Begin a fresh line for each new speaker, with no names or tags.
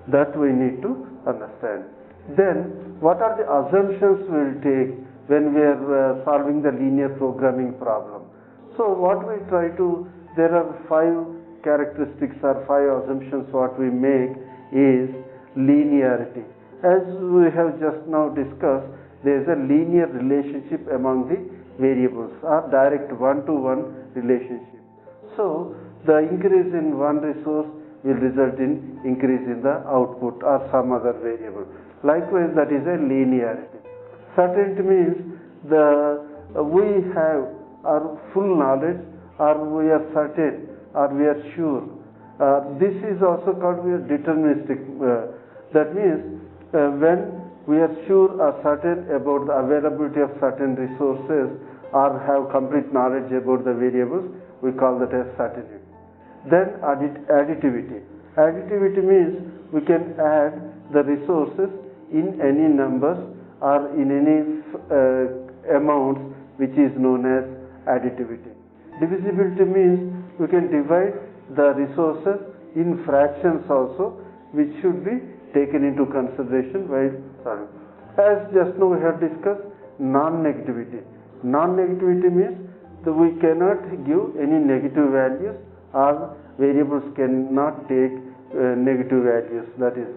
That we need to understand. Then, what are the assumptions we will take when we are solving the linear programming problem? So, what we try to, there are 5 characteristics or 5 assumptions what we make is linearity. As we have just now discussed, there is a linear relationship among the variables or direct one-to-one relationship. So, the increase in one resource will result in increase in the output or some other variable. Likewise, that is a linearity. Certainty means we have our full knowledge, or we are certain, or we are sure. This is also called deterministic. That means when we are sure or certain about the availability of certain resources or have complete knowledge about the variables, we call that as certainty. Then additivity. Additivity means we can add the resources in any numbers or in any amounts, which is known as additivity. Divisibility means we can divide the resources in fractions also, which should be taken into consideration while solving. As just now we have discussed, non-negativity. Non-negativity means that we cannot give any negative values, or variables cannot take negative values. That is